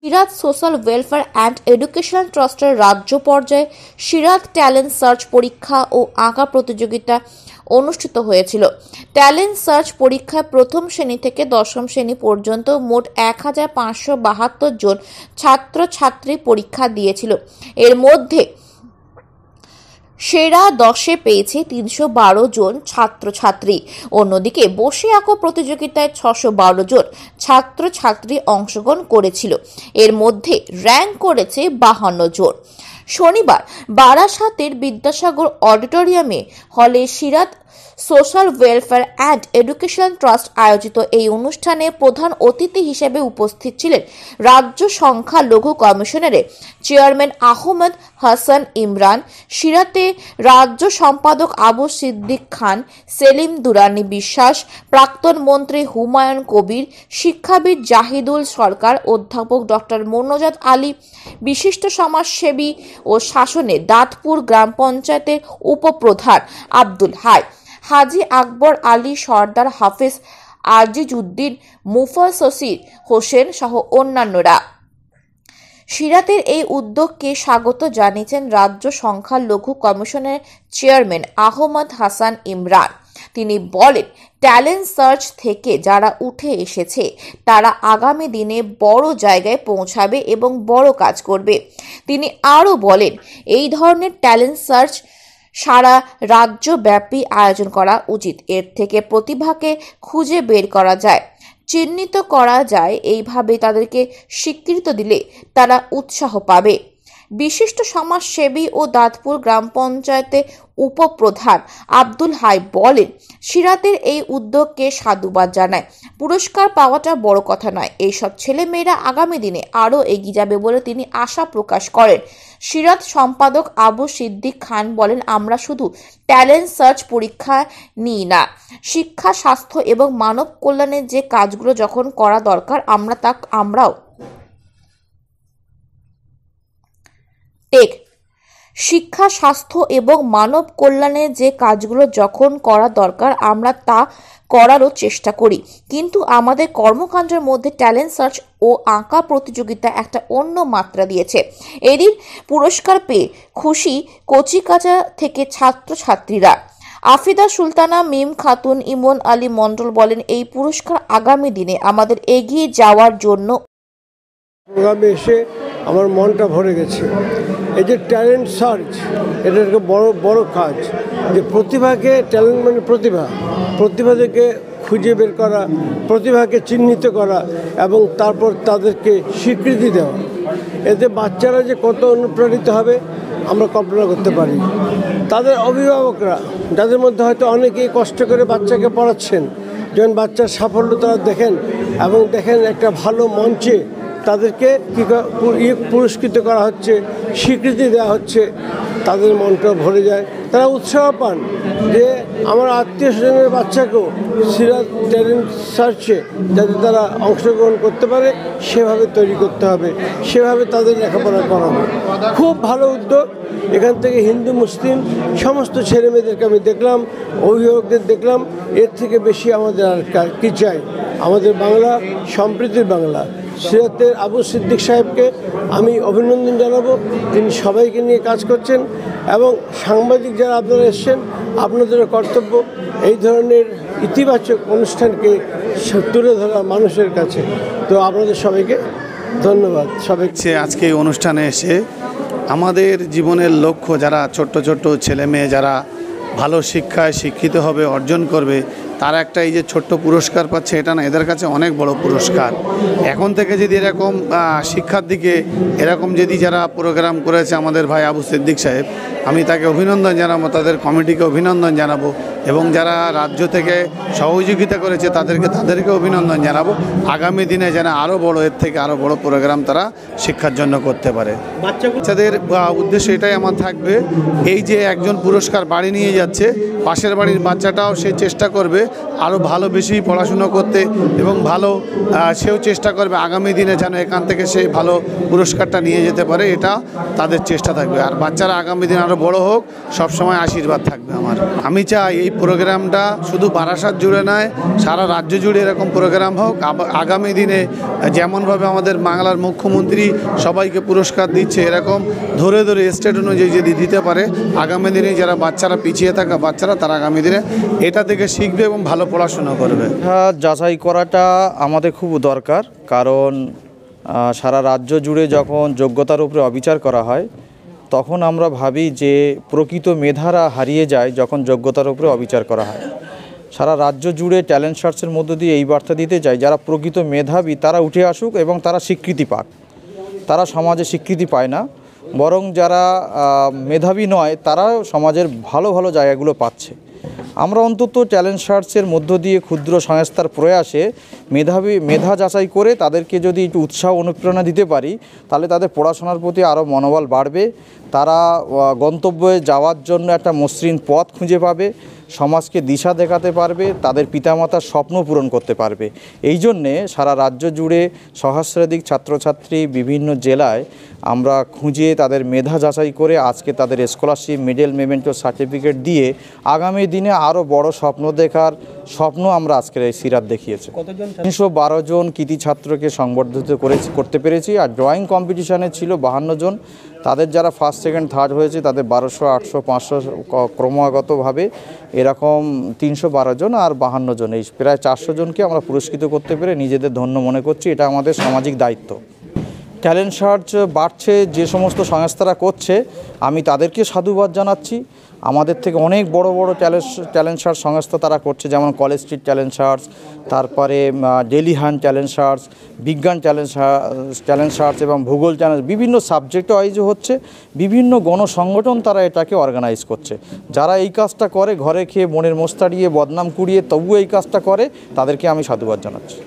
Sirat social welfare and education ট্রাস্টের রাজ্য পর্যায়ে সিরাত ট্যালেন্ট সার্চ পরীক্ষা ও আঁকা প্রতিযোগিতা অনুষ্ঠিত হয়েছিল। ট্যালেন্ট সার্চ পরীক্ষায় প্রথম শ্রেণী থেকে দশম শ্রেণী পর্যন্ত মোট 1572 জন ছাত্রছাত্রী পরীক্ষা দিয়েছিল। এর মধ্যে সেরা 10-এ পেয়েছে 312 জন ছাত্রছাত্রী। অন্যদিকে বসে আঁকো প্রতিযোগিতায় 612 জন ছাত্রছাত্রী অংশগ্রহণ করেছিল। এর মধ্যে র্যাঙ্ক করেছে 52 জন। শনিবার বারাসাতের বিদ্যাসাগর অডিটোরিয়ামে হলে Sirat social welfare and education trust আয়োজিত এই অনুষ্ঠানে প্রধান অতিথি হিসেবে উপস্থিত ছিলেন রাজ্য সংখ্যালঘু কমিশনারের চেয়ারম্যান আহমদ হাসান ইমরান, সিরাতে রাজ্য সম্পাদক আবু সিদ্দিক খান, সেলিম দুরানি বিশ্বাস, প্রাক্তন মন্ত্রী হুমায়ুন কবির, শিক্ষাবিদ জাহিদুল সরকার, অধ্যাপক ডক্টর মোনাজাত আলী, বিশিষ্ট সমাজসেবী ও শাসনে দাঁতপুর গ্রাম পঞ্চায়েতের উপপ্রধান আব্দুল হাই, হাজি আকবর আলী সর্দার, হাফিজ আজিজউদ্দিন, মুফাসসির হোসেন সহ অন্যান্যরা। সিরাতের এই উদ্যোগকে স্বাগত জানিয়েছেন রাজ্য সংখ্যালঘু কমিশনের চেয়ারম্যান আহমদ হাসান ইমরান। তিনি বলেন, ট্যালেন্ট সার্চ থেকে যারা উঠে এসেছে তারা আগামী দিনে বড় জায়গায় পৌঁছাবে এবং বড় কাজ করবে। তিনি আরও বলেন, এই ধরনের ট্যালেন্ট সার্চ সারা রাজ্যব্যাপী আয়োজন করা উচিত। এর থেকে প্রতিভাকে খুঁজে বের করা যায়, চিহ্নিত করা যায়। এইভাবে তাদেরকে স্বীকৃতি দিলে তারা উৎসাহ পাবে। বিশিষ্ট সমাজসেবী ও দাঁতপুর গ্রাম পঞ্চায়েতের উপপ্রধান আব্দুল হাই বলেন, সিরাতের এই উদ্যোগকে সাধুবাদ জানায়। পুরস্কার পাওয়াটা বড় কথা নয়, এইসব ছেলেমেয়েরা আগামী দিনে আরও এগিয়ে যাবে বলে তিনি আশা প্রকাশ করেন। সিরাত সম্পাদক আবু সিদ্দিক খান বলেন, আমরা শুধু ট্যালেন্ট সার্চ পরীক্ষা নিই না, শিক্ষা, স্বাস্থ্য এবং মানব কল্যাণের যে কাজগুলো যখন করা দরকার আমরাও শিক্ষা, স্বাস্থ্য এবং মানব কল্যাণের যে কাজগুলো যখন করা দরকার আমরা তা করারও চেষ্টা করি। কিন্তু আমাদের কর্মকাণ্ডের মধ্যে ট্যালেন্ট সার্চ ও আঁকা প্রতিযোগিতা একটা অন্য মাত্রা দিয়েছে। এরই পুরস্কার পেয়ে খুশি কচিকাঁচা থেকে ছাত্রছাত্রীরা। আফিদা সুলতানা, মিম খাতুন, ইমন আলী মণ্ডল বলেন, এই পুরস্কার আগামী দিনে আমাদের এগিয়ে যাওয়ার জন্য প্রোগ্রামে এসে আমার মনটা ভরে গেছে। এই যে ট্যালেন্ট সার্চ, এটা একটা বড় কাজ। যে প্রতিভাকে, ট্যালেন্ট মানে প্রতিভাকে খুঁজে বের করা, প্রতিভাকে চিহ্নিত করা এবং তারপর তাদেরকে স্বীকৃতি দেওয়া। এতে বাচ্চারা যে কত অনুপ্রাণিত হবে আমরা কল্পনা করতে পারি। তাদের অভিভাবকরা, যাদের মধ্যে হয়তো অনেকেই কষ্ট করে বাচ্চাকে পড়াচ্ছেন, যখন বাচ্চার সাফল্য তারা দেখেন এবং দেখেন একটা ভালো মঞ্চে তাদেরকে পুরস্কৃত করা হচ্ছে, স্বীকৃতি দেওয়া হচ্ছে, তাদের মনটা ভরে যায়। তারা উৎসাহ পান যে আমার আত্মীয় স্বজনের বাচ্চাকেও সিরাত ট্যালেন্ট সার্চে যাতে তারা অংশগ্রহণ করতে পারে সেভাবে তৈরি করতে হবে, সেভাবে তাদের লেখাপড়া করাবো। খুব ভালো উদ্যোগ। এখান থেকে হিন্দু মুসলিম সমস্ত ছেলেমেয়েদেরকে আমি দেখলাম, অভিভাবকদের দেখলাম। এর থেকে বেশি আমাদের আর কি চাই? আমাদের বাংলা সম্প্রীতির বাংলা। সিরাতের আবু সিদ্দিক সাহেবকে আমি অভিনন্দন জানাবো। তিনি সবাইকে নিয়ে কাজ করছেন এবং সাংবাদিক যারা আপনারা এসছেন, আপনাদেরও কর্তব্য এই ধরনের ইতিবাচক অনুষ্ঠানকে তুলে ধরা মানুষের কাছে। তো আপনাদের সবাইকে ধন্যবাদ। সবাইকে আজকে এই অনুষ্ঠানে এসে আমাদের জীবনের লক্ষ্য, যারা ছোট্ট ছোট্ট ছেলে মেয়ে যারা ভালো শিক্ষায় শিক্ষিত হবে, অর্জন করবে, তারা একটা এই যে ছোট্ট পুরস্কার পাচ্ছে, এটা না এদের কাছে অনেক বড় পুরস্কার। এখন থেকে যদি এরকম শিক্ষার দিকে এরকম যদি যারা প্রোগ্রাম করেছে আমাদের ভাই আবু সিদ্দিক সাহেব, আমি তাকে অভিনন্দন জানাবো, তাদের কমিটিকে অভিনন্দন জানাবো এবং যারা রাজ্য থেকে সহযোগিতা করেছে তাদেরকে অভিনন্দন জানাবো। আগামী দিনে যেন আরও বড়, এর থেকে আরও বড় প্রোগ্রাম তারা শিক্ষার জন্য করতে পারে। বাচ্চাদের উদ্দেশ্য এটাই আমার থাকবে, এই যে একজন পুরস্কার বাড়ি নিয়ে যাচ্ছে, পাশের বাড়ির বাচ্চাটাও সে চেষ্টা করবে আরও ভালো বেশি পড়াশুনো করতে এবং ভালো সেও চেষ্টা করবে আগামী দিনে যেন এখান থেকে সে ভালো পুরস্কারটা নিয়ে যেতে পারে, এটা তাদের চেষ্টা থাকবে। আর বাচ্চারা আগামী দিন আরও বড় হোক, সবসময় আশীর্বাদ থাকবে আমার। আমি চাই এই প্রোগ্রামটা শুধু বারাসাত জুড়ে নয়, সারা রাজ্য জুড়ে এরকম প্রোগ্রাম হোক। আগামী দিনে যেমনভাবে আমাদের বাংলার মুখ্যমন্ত্রী সবাইকে পুরস্কার দিচ্ছে, এরকম ধরে ধরে স্টেট অনুযায়ী যদি দিতে পারে, আগামী দিনে যারা বাচ্চারা পিছিয়ে থাকা বাচ্চারা তারা আগামী দিনে এটা থেকে শিখবে এবং ভালো পড়াশোনা করবে। যাচাই করাটা আমাদের খুব দরকার, কারণ সারা রাজ্য জুড়ে যখন যোগ্যতার উপরে অবিচার করা হয় তখন আমরা ভাবি যে প্রকৃত মেধারা হারিয়ে যায় যখন যোগ্যতার উপরে অবিচার করা হয়। সারা রাজ্য জুড়ে ট্যালেন্ট সার্চের মধ্য দিয়ে এই বার্তা দিতে চাই, যারা প্রকৃত মেধাবী তারা উঠে আসুক এবং তারা স্বীকৃতি পাক। তারা সমাজে স্বীকৃতি পায় না, বরং যারা মেধাবী নয় তারা সমাজের ভালো ভালো জায়গাগুলো পাচ্ছে। আমরা অন্তত ট্যালেন্ট সার্চের মধ্য দিয়ে ক্ষুদ্র সংস্থার প্রয়াসে মেধা যাচাই করে তাদেরকে যদি একটু উৎসাহ অনুপ্রেরণা দিতে পারি, তাহলে তাদের পড়াশোনার প্রতি আরও মনোবল বাড়বে। তারা গন্তব্যে যাওয়ার জন্য একটা মসৃণ পথ খুঁজে পাবে, সমাজকে দিশা দেখাতে পারবে, তাদের পিতামাতার স্বপ্ন পূরণ করতে পারবে। এই জন্যে সারা রাজ্য জুড়ে সহস্রাধিক ছাত্রছাত্রী বিভিন্ন জেলায় আমরা খুঁজে তাদের মেধা যাচাই করে আজকে তাদের স্কলারশিপ, মেডেল, মেমেন্টো, সার্টিফিকেট দিয়ে আগামী দিনে আরও বড় স্বপ্ন দেখার স্বপ্ন আমরা আজকের এই সিরাত দেখিয়েছি। 312 জন কৃতি ছাত্রকে সংবর্ধিত করতে পেরেছি। আর ড্রয়িং কম্পিটিশানে ছিল 52 জন। তাদের যারা ফার্স্ট, সেকেন্ড, থার্ড হয়েছে তাদের 1200, 800, 500 ক্রমাগতভাবে এরকম 312 জন আর 52 জন, এই প্রায় 400 জনকে আমরা পুরস্কৃত করতে পেরে নিজেদের ধন্য মনে করছি। এটা আমাদের সামাজিক দায়িত্ব। ট্যালেন্ট সার্চ বাড়ছে, যে সমস্ত সংস্থারা করছে আমি তাদেরকে সাধুবাদ জানাচ্ছি। আমাদের থেকে অনেক বড় বড় ট্যালেন্ট সার্চ সংস্থা তারা করছে, যেমন কলেজ স্ট্রিট ট্যালেন্ট সার্চ, তারপরে ডেলি হান্ট ট্যালেন্ট সার্চ, বিজ্ঞান ট্যালেন্ট সার্চ এবং ভূগোল চ্যালেঞ্জ, বিভিন্ন সাবজেক্ট ওয়াইজ হচ্ছে। বিভিন্ন গণসংগঠন তারা এটাকে অর্গানাইজ করছে। যারা এই কাজটা করে ঘরে খেয়ে মনের মোস্তাড়িয়ে বদনাম কুড়িয়ে তবুও এই কাজটা করে, তাদেরকে আমি সাধুবাদ জানাচ্ছি।